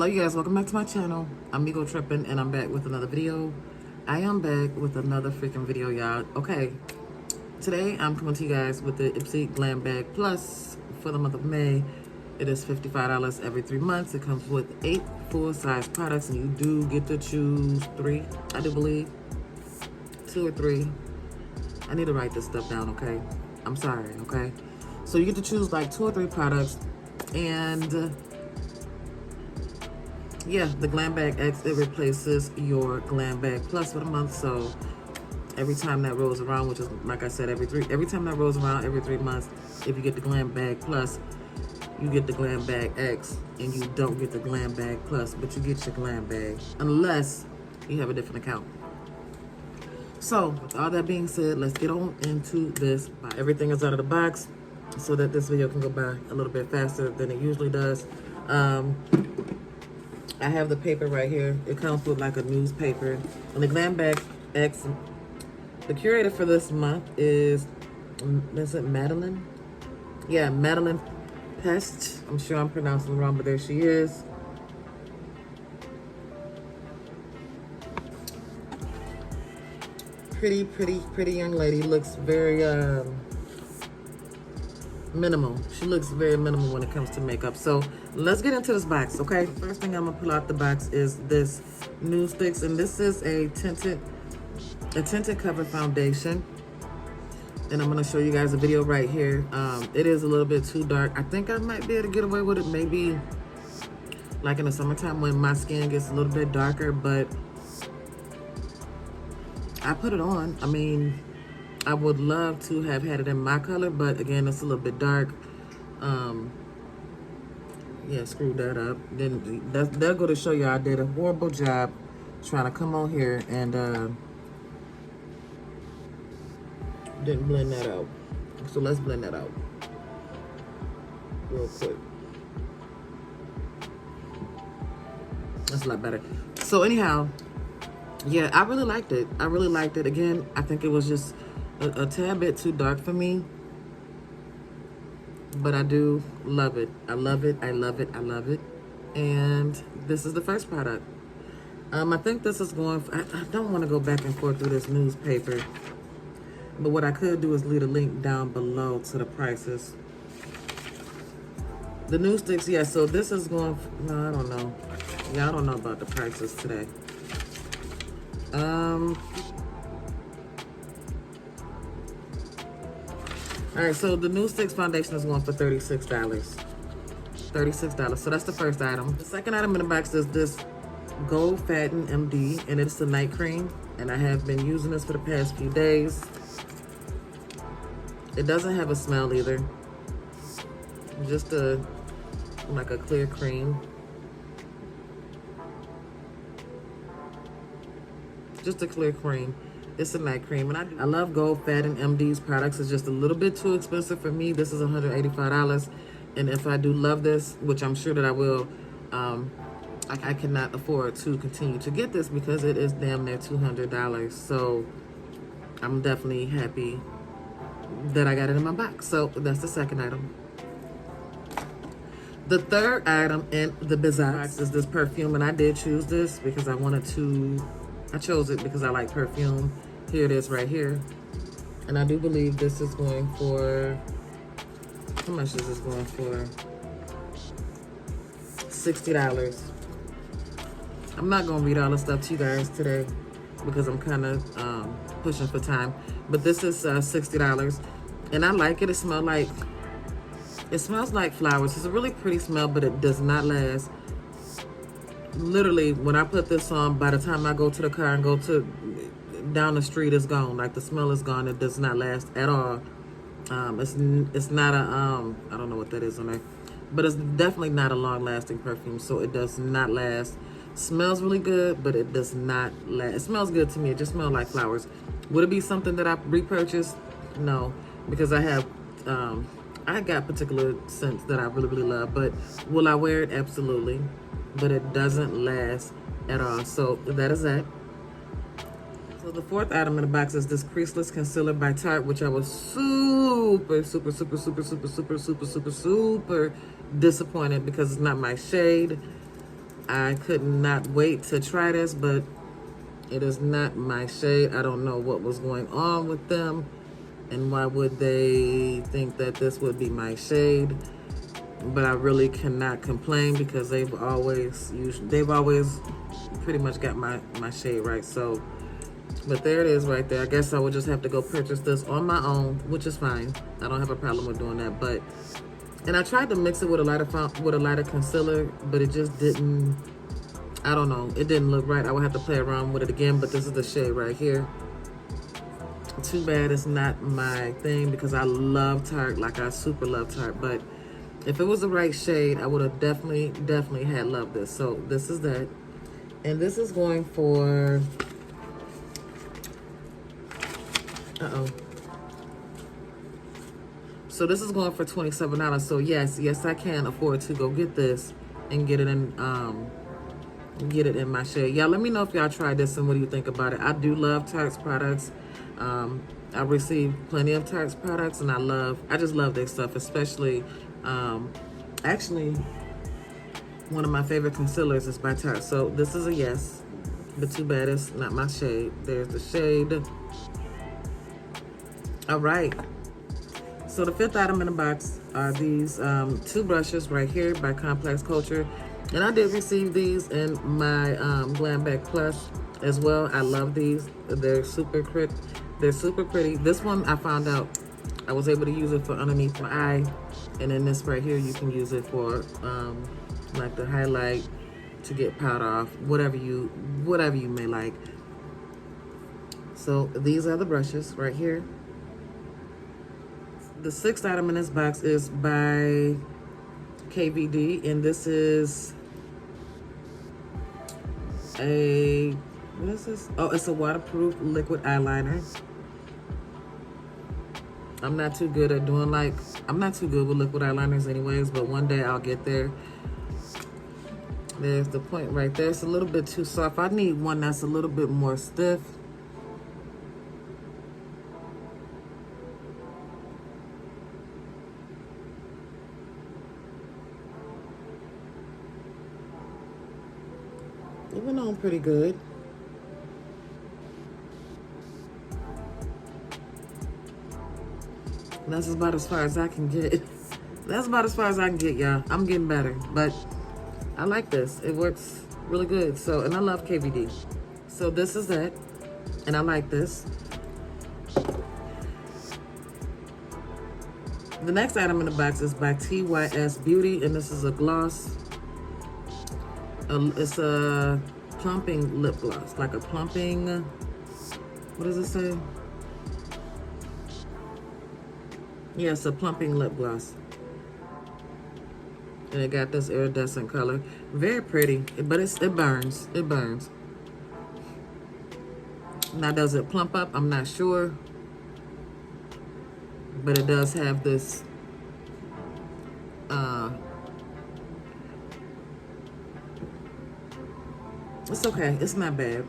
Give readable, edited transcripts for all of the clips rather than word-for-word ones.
you guys, welcome back to my channel. I'm Migo Trippin' and I'm back with another video. I am back with another freaking video, y'all. Okay, today I'm coming to you guys with the Ipsy Glam Bag Plus for the month of May. It is $55 every 3 months. It comes with 8 full-size products and you do get to choose 3, I do believe. 2 or 3. I need to write this stuff down, okay? I'm sorry, okay? So you get to choose like 2 or 3 products and yeah, the Glam Bag X, it replaces your Glam Bag Plus for the month. So every time that rolls around, which is like I said, every time that rolls around every 3 months, if you get the Glam Bag Plus, you get the Glam Bag X, and you don't get the Glam Bag Plus, but you get your Glam Bag unless you have a different account. So with all that being said, let's get on into this. Everything is out of the box so that this video can go by a little bit faster than it usually does. I have the paper right here. It comes with like a newspaper. And the Glam Bag X, the curator for this month is it Madeline? Yeah, Madeline Petsch. I'm sure I'm pronouncing it wrong, but there she is. Pretty young lady. Looks very minimal. She looks very minimal when it comes to makeup. So let's get into this box, okay? First thing I'm gonna pull out the box is this Nude Sticks, and this is a tinted cover foundation. And I'm gonna show you guys a video right here. It is a little bit too dark. I think I might be able to get away with it maybe like in the summertime when my skin gets a little bit darker, but I put it on. I mean, I would love to have had it in my color, but again, it's a little bit dark. Yeah, screw that up. Then that'll go to show you I did a horrible job trying to come on here and didn't blend that out. So let's blend that out real quick. That's a lot better. So anyhow, yeah, I really liked it. I really liked it. Again, I think it was just a tad bit too dark for me, but I do love it. I love it. I love it. I love it. And this is the first product. I think this is going for, I don't want to go back and forth through this newspaper, but what I could do is leave a link down below to the prices. The Nude Sticks, yeah, so this is going for, no, I don't know. Yeah, I don't know about the prices today. All right, so the Nude Sticks foundation is going for $36. $36. So that's the first item. The second item in the box is this Gold Fadden MD, and it's the night cream. And I have been using this for the past few days. It doesn't have a smell either. Just like a clear cream. Just a clear cream. It's a night cream, and I love Gold Fadden MD's products. It's just a little bit too expensive for me. This is $185, and if I do love this, which I'm sure that I will, I cannot afford to continue to get this because it is damn near $200. So I'm definitely happy that I got it in my box. So that's the second item. The third item in the box is this perfume, and I did choose this because I chose it because I like perfume. Here it is right here. And I do believe this is going for, how much is this going for? $60. I'm not gonna read all the stuff to you guys today because I'm kind of pushing for time. But this is $60. And I like it. It smells like flowers. It's a really pretty smell, but it does not last. Literally, when I put this on, by the time I go to the car and go down the street, it's gone. Like, the smell is gone. It does not last at all. It's not a I don't know what that is on there, but it's definitely not a long-lasting perfume, so it does not last. Smells really good, but it does not last. It smells good to me. It just smells like flowers. Would it be something that I repurchase? No, because I have I got particular scents that I really love, but will I wear it? Absolutely. But it doesn't last at all. So that is that. So the fourth item in the box is this Creaseless Concealer by Tarte, which I was super disappointed because it's not my shade. I could not wait to try this, but it is not my shade. I don't know what was going on with them, and why would they think that this would be my shade. But I really cannot complain because they've always pretty much got my shade right. So, but there it is right there. I guess I would just have to go purchase this on my own, which is fine. I don't have a problem with doing that. But, and I tried to mix it with a lighter concealer, but it just didn't. I don't know. It didn't look right. I would have to play around with it again. But this is the shade right here. Too bad it's not my thing because I love Tarte. Like, I super love Tarte. But if it was the right shade, I would have definitely had loved this. So this is that. And this is going for, so this is going for $27. So yes, I can afford to go get this and get it in my shade. Y'all, let me know if y'all tried this and what do you think about it. I do love Tarte's products. I received plenty of Tarte's products, and I just love their stuff, especially, actually, one of my favorite concealers is by Tarte. So this is a yes, but too bad it's not my shade. There's the shade. All right. So the fifth item in the box are these two brushes right here by Complex Culture. And I did receive these in my Glam Bag Plus as well. I love these. They're super pretty. This one I found out I was able to use it for underneath my eye. And then this right here, you can use it for like the highlight, to get powder off, whatever you may like. So these are the brushes right here. The sixth item in this box is by KVD, and this is what is this? Oh, it's a waterproof liquid eyeliner. I'm not too good with liquid eyeliners anyways, but one day I'll get there. There's the point right there. It's a little bit too soft. I need one that's a little bit more stiff. It went on pretty good. That's about as far as I can get. That's about as far as I can get, y'all. I'm getting better, but I like this. It works really good. So, and I love KVD. So this is that, and I like this. The next item in the box is by TYS Beauty, and this is a gloss. It's a plumping lip gloss, like a plumping, what does it say? Yeah, it's a plumping lip gloss. And it got this iridescent color. Very pretty, but it burns. It burns. Now, does it plump up? I'm not sure. But it does have this it's okay. It's not bad.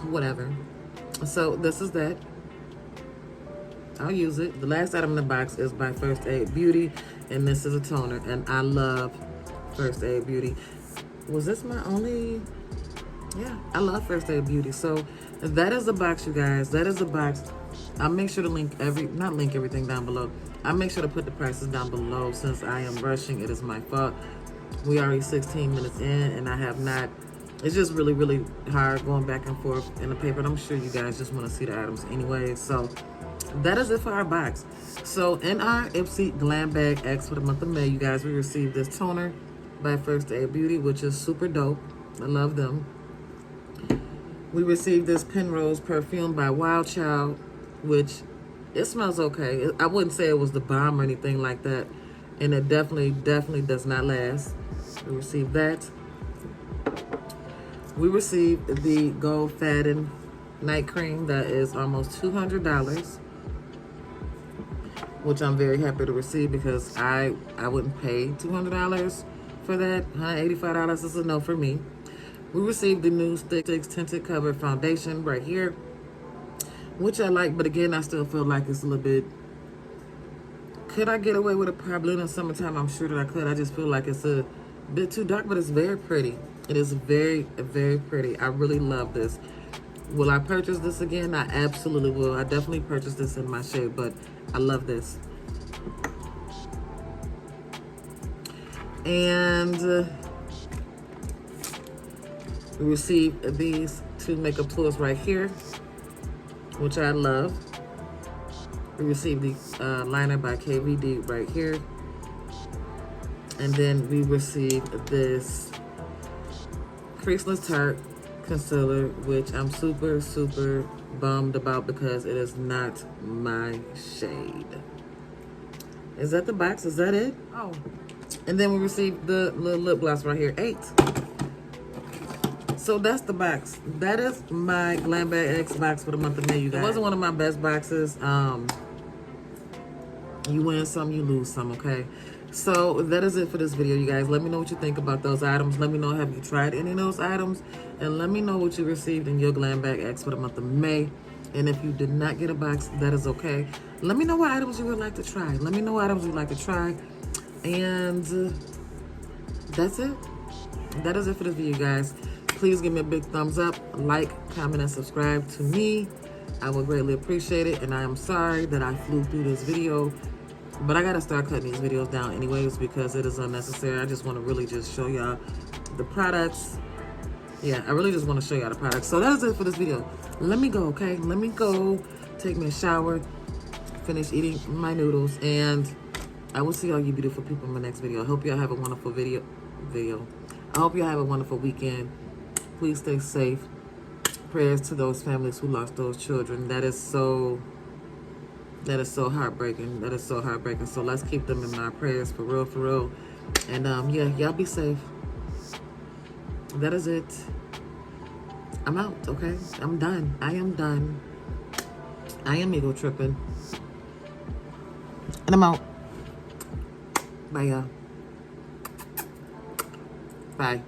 Whatever. So this is that. I'll use it. The last item in the box is by First Aid Beauty, and this is a toner, and I love First Aid Beauty. Was this my only? Yeah, I love First Aid Beauty. So that is the box, you guys. That is the box. I'll make sure to not link everything down below. I'll make sure to put the prices down below since I am rushing. It is my fault. We already 16 minutes in, and I have not. It's just really, really hard going back and forth in the paper, and I'm sure you guys just want to see the items anyway. So that is it for our box. So in our Ipsy Glam Bag X for the month of May, you guys, we received this toner by First Aid Beauty, which is super dope. I love them. We received this Penrose perfume by Wild Child, which it smells okay. I wouldn't say it was the bomb or anything like that, and it definitely does not last. We received that. We received the Gold Fadden night cream that is almost $200, which I'm very happy to receive because I wouldn't pay $200 for that. $185 is a no for me. We received the new Sticks Tinted Cover Foundation right here, which I like, but again, I still feel like it's a little bit. Could I get away with it probably in the summertime? I'm sure that I could. I just feel like it's a bit too dark, but it's very pretty. It is very, very pretty. I really love this. Will I purchase this again? I absolutely will. I definitely purchased this in my shade, but I love this. And we received these two makeup tools right here, which I love. We received the liner by KVD right here. And then we received this Creaseless Tarte concealer, which I'm super, super bummed about because it is not my shade. Is that the box? Is that it? Oh. And then we received the little lip gloss right here, 8. So that's the box. That is my Glam Bag X box for the month of May, you guys. It wasn't one of my best boxes. You win some, you lose some, okay? So that is it for this video, you guys. Let me know what you think about those items. Let me know, have you tried any of those items? And let me know what you received in your Glam Bag X for the month of May. And if you did not get a box, that is okay. Let me know what items you would like to try. Let me know what items you'd like to try. And that's it. That is it for this video, guys. Please give me a big thumbs up, like, comment, and subscribe to me. I would greatly appreciate it. And I am sorry that I flew through this video, but I gotta start cutting these videos down anyways because it is unnecessary. I just want to really just show y'all the products. Yeah, I really just want to show y'all the products. So that is it for this video. Let me go, okay? Let me go take me a shower, finish eating my noodles, and I will see all you beautiful people in my next video. I hope y'all have a wonderful video. I hope y'all have a wonderful weekend. Please stay safe. Prayers to those families who lost those children. That is so heartbreaking. That is so heartbreaking. So let's keep them in my prayers, for real, for real. And yeah, y'all be safe. That is it. I'm out, okay? I'm done. I am done. I am ego tripping. And I'm out. Bye, y'all. Bye.